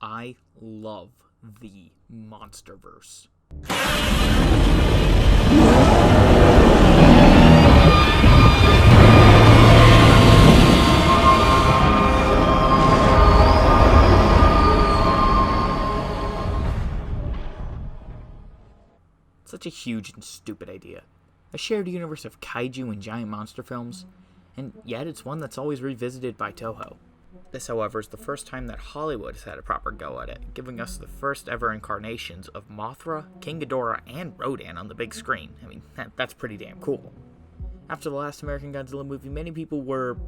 I love the Monsterverse. Such a huge and stupid idea. A shared universe of kaiju and giant monster films, and yet it's one that's always revisited by Toho. This, however, is the first time that Hollywood has had a proper go at it, giving us the first ever incarnations of Mothra, King Ghidorah, and Rodan on the big screen. I mean, that's pretty damn cool. After the last American Godzilla movie, many people were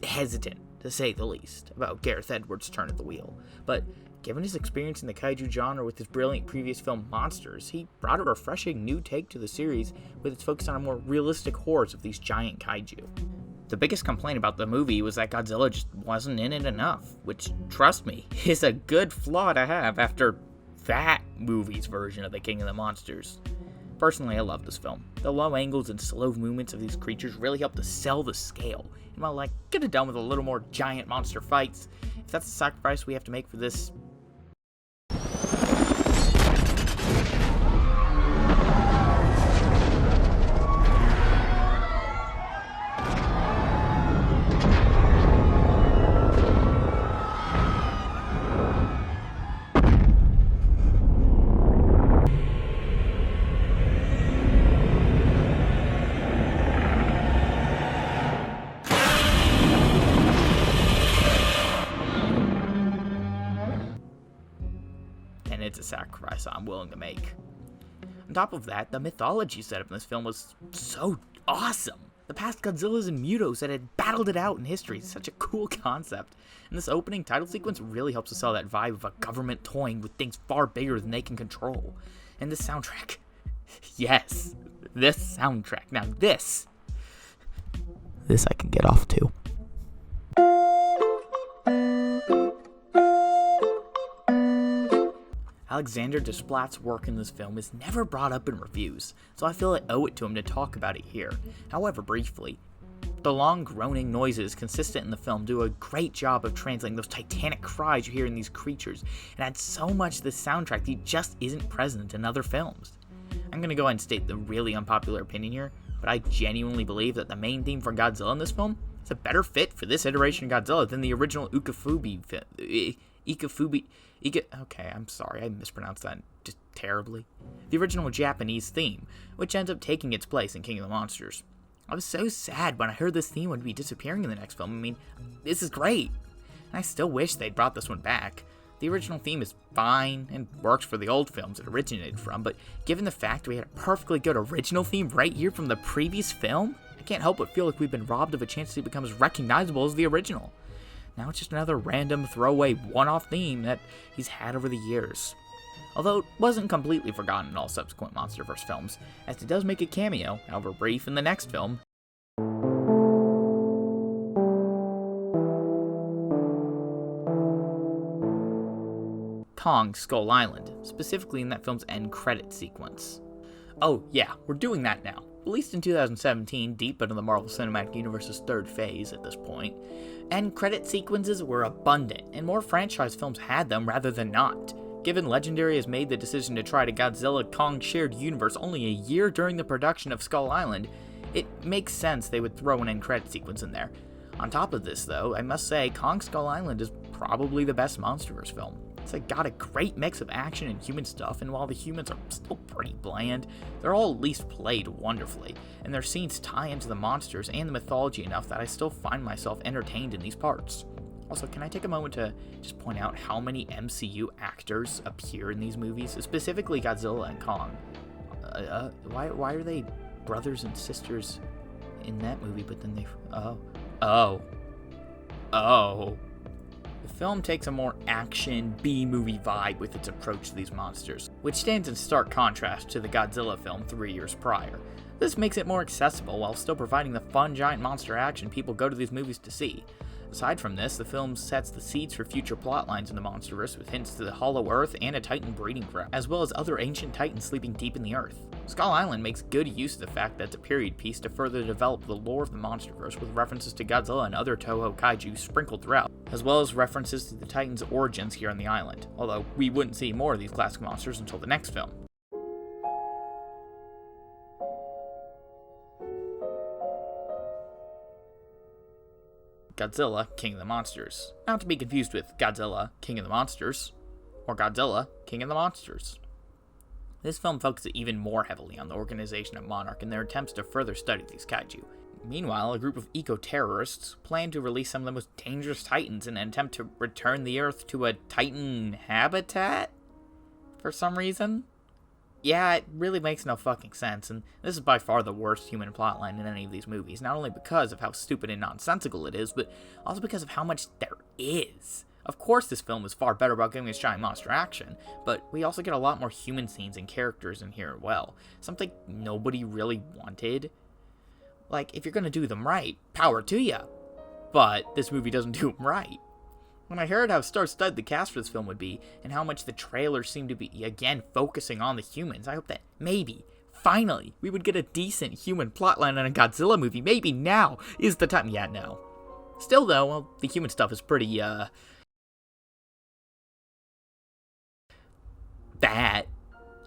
hesitant, to say the least, about Gareth Edwards' turn at the wheel. But given his experience in the kaiju genre with his brilliant previous film Monsters, he brought a refreshing new take to the series with its focus on a more realistic horrors of these giant kaiju. The biggest complaint about the movie was that Godzilla just wasn't in it enough, which, trust me, is a good flaw to have after that movie's version of the King of the Monsters. Personally, I love this film. The low angles and slow movements of these creatures really help to sell the scale. And while I could have done with a little more giant monster fights, if that's the sacrifice we have to make for this, and it's a sacrifice I'm willing to make. On top of that, the mythology setup in this film was so awesome. The past Godzillas and Mutos that had battled it out in history is such a cool concept, and this opening title sequence really helps to sell that vibe of a government toying with things far bigger than they can control. And this soundtrack, yes, this soundtrack, now this I can get off to. Alexander Desplat's work in this film is never brought up in reviews, so I feel I owe it to him to talk about it here. However, briefly, the long groaning noises consistent in the film do a great job of translating those titanic cries you hear in these creatures, and add so much to the soundtrack that just isn't present in other films. I'm gonna go ahead and state the really unpopular opinion here, but I genuinely believe that the main theme for Godzilla in this film is a better fit for this iteration of Godzilla than the original Okay, I'm sorry, I mispronounced that just terribly. The original Japanese theme, which ends up taking its place in King of the Monsters. I was so sad when I heard this theme would be disappearing in the next film. I mean, this is great, and I still wish they'd brought this one back. The original theme is fine and works for the old films it originated from, but given the fact we had a perfectly good original theme right here from the previous film, I can't help but feel like we've been robbed of a chance to become as recognizable as the original. Now it's just another random throwaway one-off theme that he's had over the years. Although it wasn't completely forgotten in all subsequent Monsterverse films, as it does make a cameo, however brief, in the next film. Kong Skull Island, specifically in that film's end credit sequence. Oh yeah, we're doing that now. Released in 2017, deep into the Marvel Cinematic Universe's third phase at this point, end credit sequences were abundant, and more franchise films had them rather than not. Given Legendary has made the decision to try to Godzilla-Kong shared universe only a year during the production of Skull Island, it makes sense they would throw an end credit sequence in there. On top of this though, I must say Kong Skull Island is probably the best Monsterverse film. It's got a great mix of action and human stuff, and while the humans are still pretty bland, they're all at least played wonderfully, and their scenes tie into the monsters and the mythology enough that I still find myself entertained in these parts. Also, can I take a moment to just point out how many MCU actors appear in these movies, specifically Godzilla and Kong? Why are they brothers and sisters in that movie, but then Oh. The film takes a more action, B-movie vibe with its approach to these monsters, which stands in stark contrast to the Godzilla film 3 years prior. This makes it more accessible while still providing the fun giant monster action people go to these movies to see. Aside from this, the film sets the seeds for future plotlines in the Monsterverse with hints to the Hollow Earth and a Titan breeding ground, as well as other ancient Titans sleeping deep in the Earth. Skull Island makes good use of the fact that it's a period piece to further develop the lore of the Monsterverse with references to Godzilla and other Toho kaiju sprinkled throughout, as well as references to the Titans' origins here on the island, although we wouldn't see more of these classic monsters until the next film. Godzilla, King of the Monsters. Not to be confused with Godzilla, King of the Monsters, or Godzilla, King of the Monsters. This film focuses even more heavily on the organization of Monarch and their attempts to further study these kaiju. Meanwhile, a group of eco-terrorists plan to release some of the most dangerous Titans in an attempt to return the Earth to a Titan habitat? For some reason? Yeah, it really makes no fucking sense, and this is by far the worst human plotline in any of these movies, not only because of how stupid and nonsensical it is, but also because of how much there is. Of course this film is far better about giving us giant monster action, but we also get a lot more human scenes and characters in here as well, something nobody really wanted. Like, if you're gonna do them right, power to ya, but this movie doesn't do them right. When I heard how star-studded the cast for this film would be, and how much the trailers seemed to be, again, focusing on the humans, I hope that maybe, finally, we would get a decent human plotline on a Godzilla movie. Maybe now is the time. Yeah, no. Still, though, well, the human stuff is pretty, bad.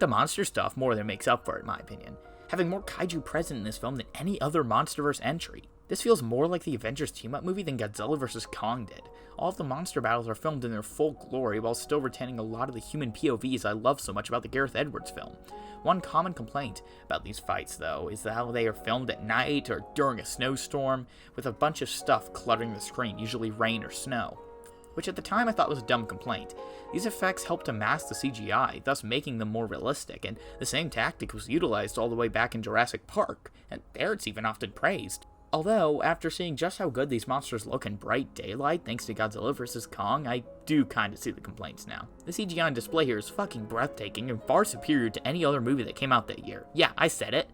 The monster stuff more than makes up for it, in my opinion. Having more kaiju present in this film than any other Monsterverse entry. This feels more like the Avengers team-up movie than Godzilla vs. Kong did. All of the monster battles are filmed in their full glory while still retaining a lot of the human POVs I love so much about the Gareth Edwards film. One common complaint about these fights, though, is how they are filmed at night or during a snowstorm, with a bunch of stuff cluttering the screen, usually rain or snow. Which at the time I thought was a dumb complaint. These effects help to mask the CGI, thus making them more realistic, and the same tactic was utilized all the way back in Jurassic Park, and there it's even often praised. Although, after seeing just how good these monsters look in bright daylight thanks to Godzilla vs. Kong, I do kinda see the complaints now. The CGI on display here is fucking breathtaking and far superior to any other movie that came out that year. Yeah, I said it.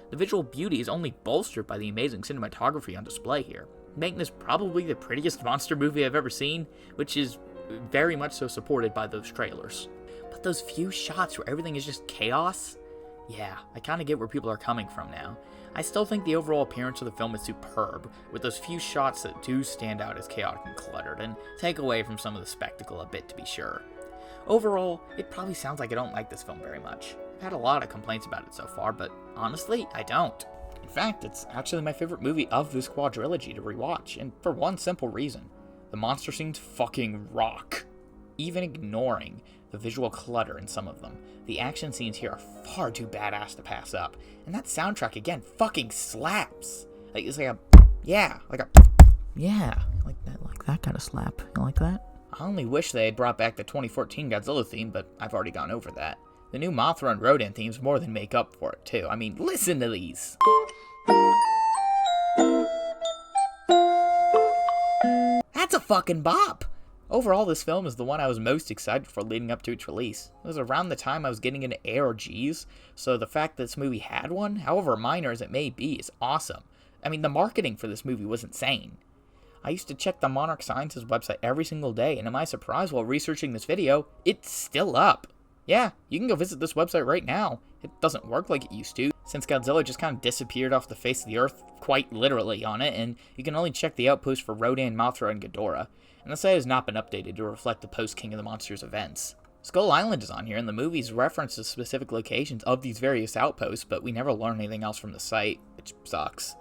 The visual beauty is only bolstered by the amazing cinematography on display here, making this probably the prettiest monster movie I've ever seen, which is very much so supported by those trailers. But those few shots where everything is just chaos? Yeah, I kinda get where people are coming from now. I still think the overall appearance of the film is superb, with those few shots that do stand out as chaotic and cluttered, and take away from some of the spectacle a bit to be sure. Overall, it probably sounds like I don't like this film very much. I've had a lot of complaints about it so far, but honestly, I don't. In fact, it's actually my favorite movie of this quadrilogy to rewatch, and for one simple reason. The monster scenes fucking rock. Even ignoring the visual clutter in some of them, the action scenes here are far too badass to pass up. And that soundtrack, again, fucking slaps. Like, it's like a like that kind of slap. You like that? I only wish they had brought back the 2014 Godzilla theme, but I've already gone over that. The new Mothra and Rodan themes more than make up for it, too. I mean, listen to these. That's a fucking bop! Overall, this film is the one I was most excited for leading up to its release. It was around the time I was getting into ARGs, so the fact that this movie had one, however minor as it may be, is awesome. I mean, the marketing for this movie was insane. I used to check the Monarch Sciences website every single day, and to my surprise while researching this video, it's still up. Yeah, you can go visit this website right now. It doesn't work like it used to, since Godzilla just kind of disappeared off the face of the earth, quite literally, on it, and you can only check the outpost for Rodan, Mothra, and Ghidorah. And the site has not been updated to reflect the post-King of the Monsters events. Skull Island is on here, and the movies reference the specific locations of these various outposts, but we never learn anything else from the site, which sucks.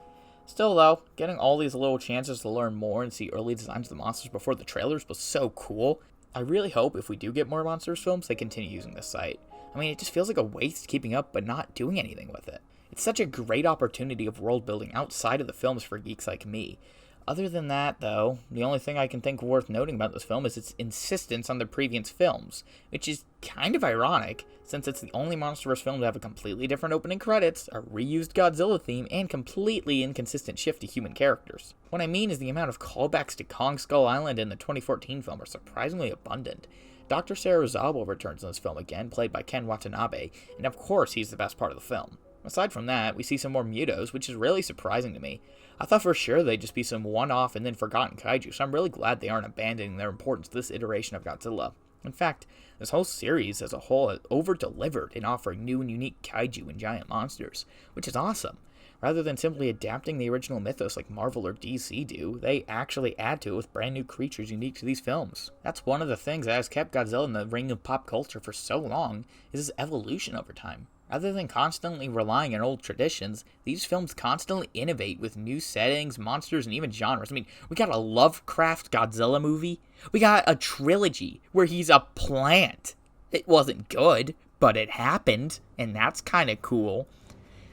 Still though, getting all these little chances to learn more and see early designs of the monsters before the trailers was so cool. I really hope if we do get more Monsters films, they continue using this site. I mean, it just feels like a waste keeping up but not doing anything with it. It's such a great opportunity of world building outside of the films for geeks like me. Other than that, though, the only thing I can think worth noting about this film is its insistence on the previous films, which is kind of ironic, since it's the only Monsterverse film to have a completely different opening credits, a reused Godzilla theme, and completely inconsistent shift to human characters. What I mean is the amount of callbacks to Kong Skull Island in the 2014 film are surprisingly abundant. Dr. Serizawa returns in this film again, played by Ken Watanabe, and of course he's the best part of the film. Aside from that, we see some more Mutos, which is really surprising to me. I thought for sure they'd just be some one-off and then forgotten kaiju, so I'm really glad they aren't abandoning their importance to this iteration of Godzilla. In fact, this whole series as a whole has over-delivered in offering new and unique kaiju and giant monsters, which is awesome. Rather than simply adapting the original mythos like Marvel or DC do, they actually add to it with brand new creatures unique to these films. That's one of the things that has kept Godzilla in the ring of pop culture for so long, is his evolution over time. Rather than constantly relying on old traditions, these films constantly innovate with new settings, monsters, and even genres. I mean, we got a Lovecraft Godzilla movie. We got a trilogy where he's a plant. It wasn't good, but it happened, and that's kind of cool.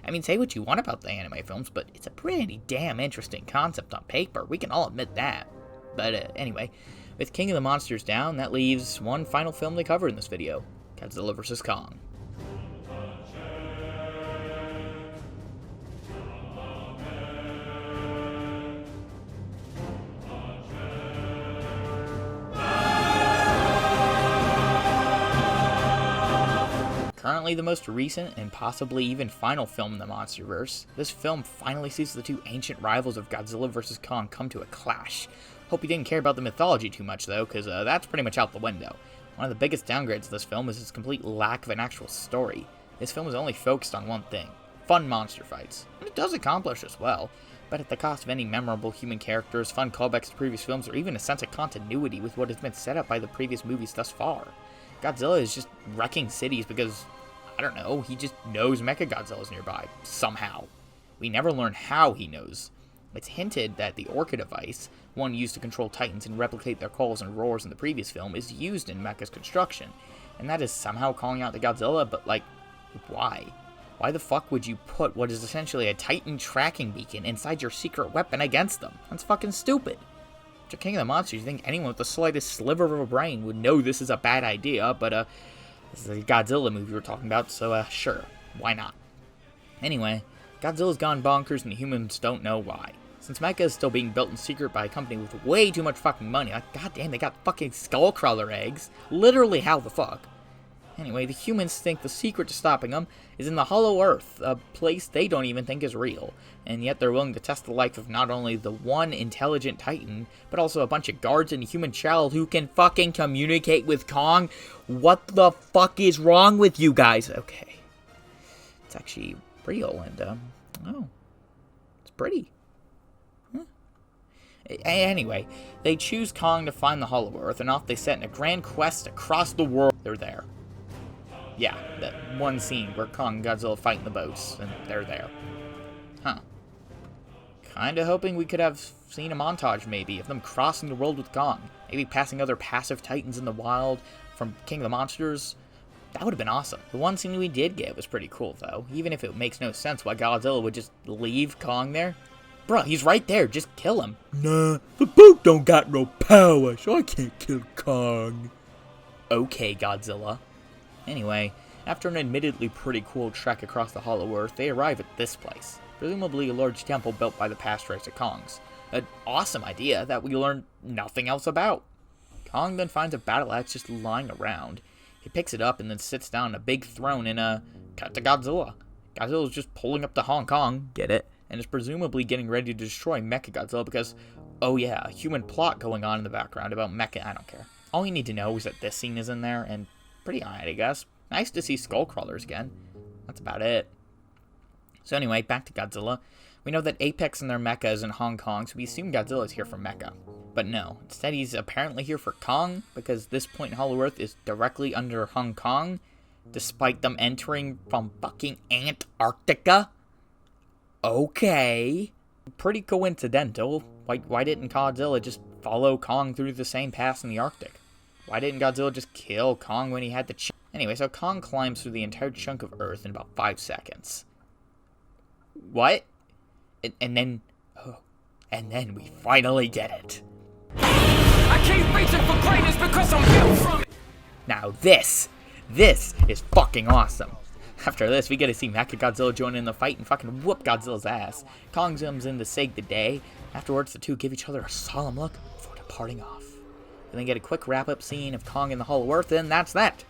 I mean, say what you want about the anime films, but it's a pretty damn interesting concept on paper. We can all admit that. But anyway, with King of the Monsters down, that leaves one final film to cover in this video. Godzilla vs. Kong. Currently the most recent and possibly even final film in the Monsterverse, this film finally sees the two ancient rivals of Godzilla vs. Kong come to a clash. Hope you didn't care about the mythology too much though, because that's pretty much out the window. One of the biggest downgrades of this film is its complete lack of an actual story. This film is only focused on one thing: fun monster fights. And it does accomplish this well, but at the cost of any memorable human characters, fun callbacks to previous films, or even a sense of continuity with what has been set up by the previous movies thus far. Godzilla is just wrecking cities because, I don't know, he just knows Mechagodzilla's nearby, somehow. We never learn how he knows. It's hinted that the Orca device, one used to control Titans and replicate their calls and roars in the previous film, is used in Mecha's construction. And that is somehow calling out to Godzilla, but like, why? Why the fuck would you put what is essentially a Titan tracking beacon inside your secret weapon against them? That's fucking stupid. To King of the Monsters, you think anyone with the slightest sliver of a brain would know this is a bad idea, but this is a Godzilla movie we're talking about, so sure, why not? Anyway, Godzilla's gone bonkers and the humans don't know why. Since Mecha is still being built in secret by a company with way too much fucking money, like goddamn, they got fucking skullcrawler eggs. Literally, how the fuck? Anyway, the humans think the secret to stopping them is in the Hollow Earth, a place they don't even think is real, and yet they're willing to test the life of not only the one intelligent Titan, but also a bunch of guards and a human child who can fucking communicate with Kong. What the fuck is wrong with you guys? Okay. It's actually real, and, oh, it's pretty. Huh. Anyway, they choose Kong to find the Hollow Earth, and off they set in a grand quest across the world. They're there. Yeah, that one scene where Kong and Godzilla fight in the boats, and they're there. Huh. Kinda hoping we could have seen a montage, maybe, of them crossing the world with Kong. Maybe passing other passive Titans in the wild from King of the Monsters. That would have been awesome. The one scene we did get was pretty cool, though. Even if it makes no sense why Godzilla would just leave Kong there. Bruh, he's right there, just kill him. Nah, the boat don't got no power, so I can't kill Kong. Okay, Godzilla. Anyway, after an admittedly pretty cool trek across the Hollow Earth, they arrive at this place, presumably a large temple built by the past race of Kongs. An awesome idea that we learn nothing else about. Kong then finds a battle axe just lying around. He picks it up and then sits down on a big throne in a cut to Godzilla. Godzilla's just pulling up to Hong Kong, get it? And is presumably getting ready to destroy Mechagodzilla because, oh yeah, a human plot going on in the background about Mecha, I don't care. All you need to know is that this scene is in there, and pretty alright, I guess. Nice to see skullcrawlers again. That's about it. So anyway, back to Godzilla. We know that Apex and their mecha is in Hong Kong, so we assume Godzilla's here for Mecha. But no, instead he's apparently here for Kong, because this point in Hollow Earth is directly under Hong Kong, despite them entering from fucking Antarctica. Okay. Pretty coincidental. Why didn't Godzilla just follow Kong through the same pass in the Arctic? Why didn't Godzilla just kill Kong when he had the Anyway, so Kong climbs through the entire chunk of Earth in about 5 seconds. What? And then we finally get it. I keep reaching for greatness because I'm built from it. Now this is fucking awesome. After this, we get to see Mechagodzilla join in the fight and fucking whoop Godzilla's ass. Kong zooms in to say good day. Afterwards, the two give each other a solemn look before departing off. And then get a quick wrap-up scene of Kong in the Hollow Earth, and that's that.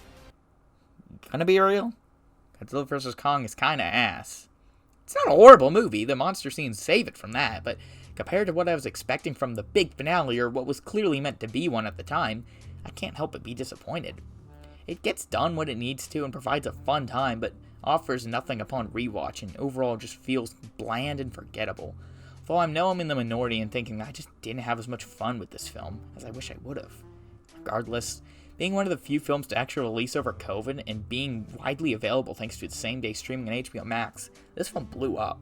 Gonna be real? Godzilla vs. Kong is kinda ass. It's not a horrible movie, the monster scenes save it from that, but compared to what I was expecting from the big finale, or what was clearly meant to be one at the time, I can't help but be disappointed. It gets done what it needs to and provides a fun time, but offers nothing upon rewatch and overall just feels bland and forgettable. Though I know I'm in the minority in thinking I just didn't have as much fun with this film as I wish I would have. Regardless, being one of the few films to actually release over COVID and being widely available thanks to its same-day streaming on HBO Max, this film blew up.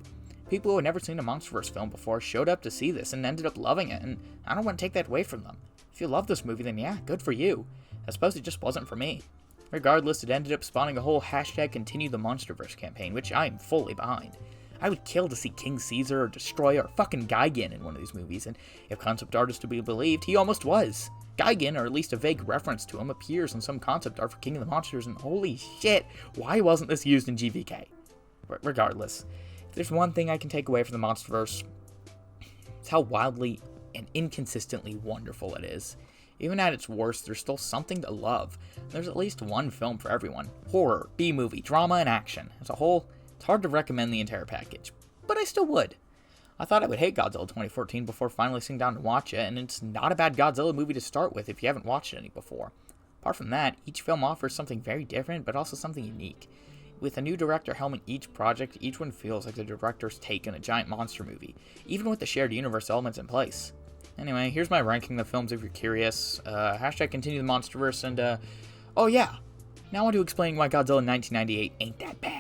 People who had never seen a Monsterverse film before showed up to see this and ended up loving it, and I don't want to take that away from them. If you love this movie, then yeah, good for you. I suppose it just wasn't for me. Regardless, it ended up spawning a whole #Continue the Monsterverse campaign, which I am fully behind. I would kill to see King Caesar or Destroyer or fucking Gigan in one of these movies, and if concept art is to be believed, he almost was. Gigan, or at least a vague reference to him, appears in some concept art for King of the Monsters, and holy shit, why wasn't this used in GVK? Regardless, if there's one thing I can take away from the Monsterverse, it's how wildly and inconsistently wonderful it is. Even at its worst, there's still something to love. There's at least one film for everyone. Horror, B-movie, drama, and action. As a whole, it's hard to recommend the entire package, but I still would. I thought I would hate Godzilla 2014 before finally sitting down to watch it, and it's not a bad Godzilla movie to start with if you haven't watched any before. Apart from that, each film offers something very different, but also something unique. With a new director helming each project, each one feels like the director's take on a giant monster movie, even with the shared universe elements in place. Anyway, here's my ranking of the films if you're curious. #Continue the Monsterverse, and oh yeah, now on to explaining why Godzilla 1998 ain't that bad.